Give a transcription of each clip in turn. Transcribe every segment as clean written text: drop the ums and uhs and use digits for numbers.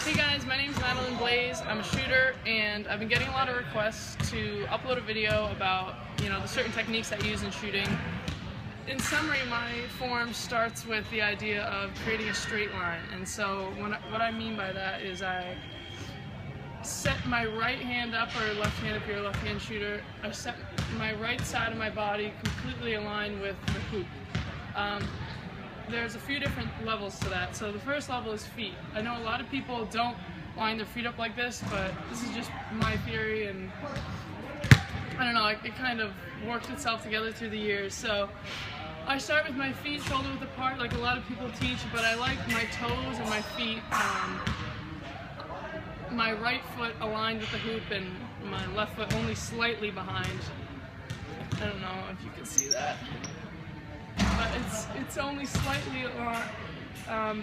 Hey guys, my name is Madeline Blaze. I'm a shooter, and I've been getting a lot of requests to upload a video about, the certain techniques I use in shooting. In summary, my form starts with the idea of creating a straight line, and so what I mean by that is I set my right hand up, or left hand if you're a left-hand shooter. I set my right side of my body completely aligned with the hoop. There's a few different levels to that. So the first level is feet. I know a lot of people don't line their feet up like this, but this is just my theory, and I don't know, it kind of worked itself together through the years. So I start with my feet shoulder width apart like a lot of people teach, but I like my toes and my feet, my right foot aligned with the hoop and my left foot only slightly behind. I don't know if you can see that, but it's only slightly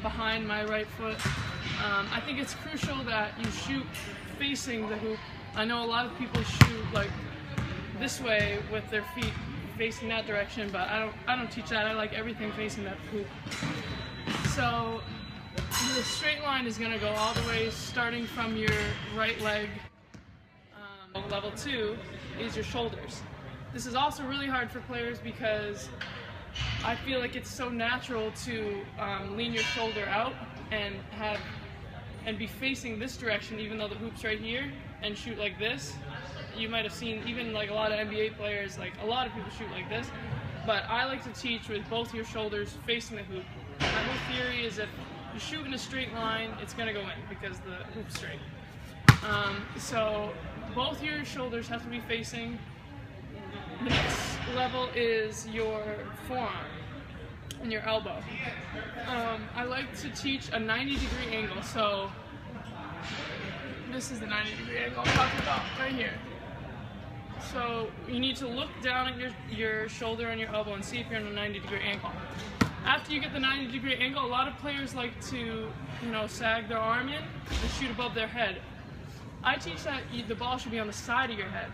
behind my right foot. I think it's crucial that you shoot facing the hoop. I know a lot of people shoot like this way with their feet facing that direction, but I don't teach that. I like everything facing that hoop. So the straight line is going to go all the way starting from your right leg. Level 2 is your shoulders. This is also really hard for players because I feel like it's so natural to lean your shoulder out and be facing this direction even though the hoop's right here, and shoot like this. You might have seen even like a lot of NBA players, like a lot of people shoot like this, but I like to teach with both your shoulders facing the hoop. My whole theory is if you shoot in a straight line, it's going to go in because the hoop's straight. So both your shoulders have to be facing. The next level is your forearm and your elbow. I like to teach a 90-degree angle. So this is the 90-degree angle I'm talking about right here. So you need to look down at your shoulder and your elbow and see if you're in a 90-degree angle. After you get the 90-degree angle, a lot of players like to, sag their arm in and shoot above their head. I teach that the ball should be on the side of your head.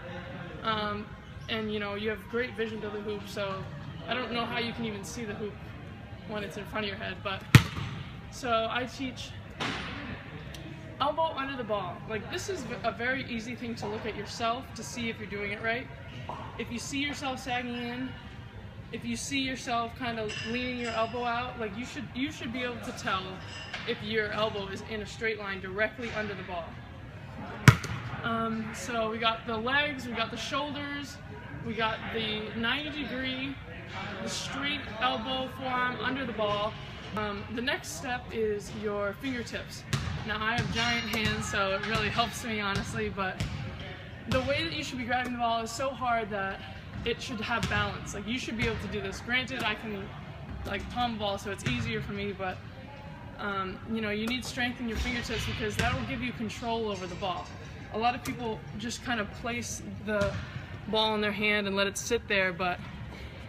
And you have great vision to the hoop, so I don't know how you can even see the hoop when it's in front of your head, but so I teach elbow under the ball. Like, this is a very easy thing to look at yourself to see if you're doing it right. If you see yourself sagging in, if you see yourself kind of leaning your elbow out, like you should be able to tell if your elbow is in a straight line directly under the ball. So we got the legs, we got the shoulders, we got the 90-degree, the straight elbow, forearm under the ball. The next step is your fingertips. Now I have giant hands, so it really helps me honestly, but the way that you should be grabbing the ball is so hard that it should have balance. Like, you should be able to do this. Granted, I can palm the ball, so it's easier for me, but you need strength in your fingertips because that will give you control over the ball. A lot of people just kind of place the ball in their hand and let it sit there, but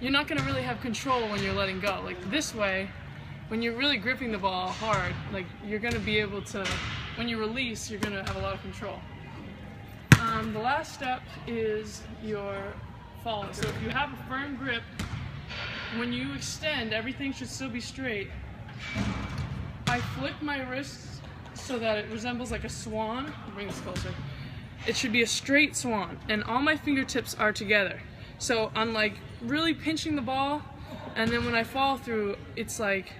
you're not going to really have control when you're letting go. Like this way, when you're really gripping the ball hard, like you're going to be able to, when you release, you're going to have a lot of control. The last step is your follow. So if you have a firm grip, when you extend, everything should still be straight. I flick my wrists so that it resembles like a swan. I'll bring this closer. It should be a straight swan, and all my fingertips are together. So I'm like really pinching the ball, and then when I fall through, it's like,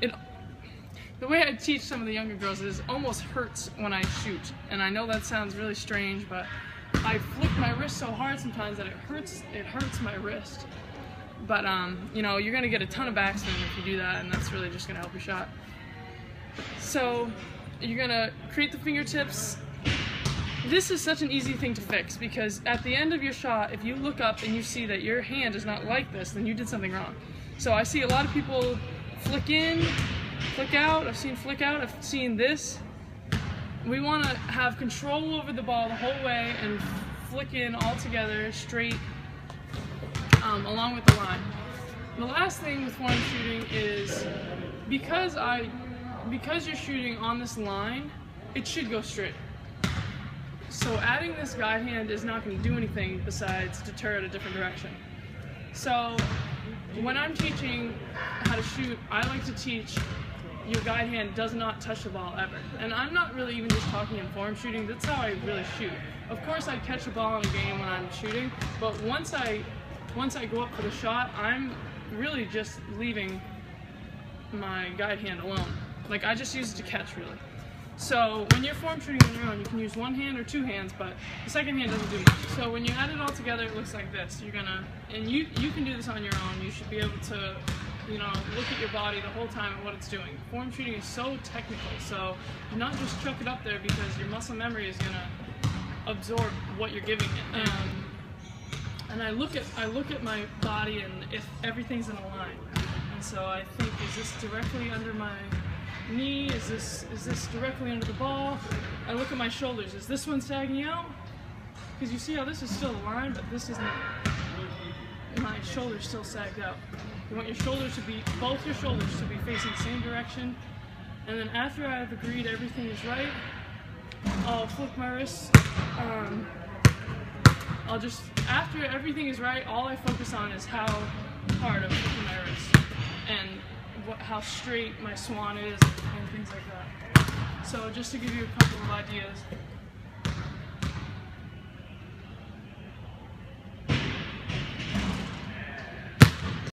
the way I teach some of the younger girls is it almost hurts when I shoot. And I know that sounds really strange, but I flick my wrist so hard sometimes that it hurts my wrist. But you're gonna get a ton of backspin if you do that, and that's really just gonna help your shot. So you're gonna create the fingertips. This is such an easy thing to fix because at the end of your shot, if you look up and you see that your hand is not like this, then you did something wrong. So I see a lot of people flick in, flick out. I've seen flick out. I've seen this. We want to have control over the ball the whole way and flick in all together straight along with the line. The last thing with form shooting is because you're shooting on this line, it should go straight. So adding this guide hand is not going to do anything besides deter it a different direction. So when I'm teaching how to shoot, I like to teach your guide hand does not touch the ball ever. And I'm not really even just talking in form shooting, that's how I really shoot. Of course I catch the ball in a game when I'm shooting, but once I go up for the shot, I'm really just leaving my guide hand alone. Like, I just use it to catch, really. So when you're form shooting on your own, you can use one hand or two hands, but the second hand doesn't do much. So when you add it all together, it looks like this. You're gonna, and you can do this on your own. You should be able to, you know, look at your body the whole time and what it's doing. Form shooting is so technical, so do not just chuck it up there because your muscle memory is gonna absorb what you're giving it. And I look at my body, and if everything's in a line. And so I think, is this directly under my knee? Is this directly under the ball? I look at my shoulders. Is this one sagging out? Because you see how this is still a line, but this isn't. My shoulders still sagged out. You want your shoulders to be, both your shoulders to be facing the same direction. And then after I've agreed everything is right, I'll flick my wrists. I'll just, after everything is right, all I focus on is how hard I'm flicking my wrists and how straight my swan is and things like that. So just to give you a couple of ideas.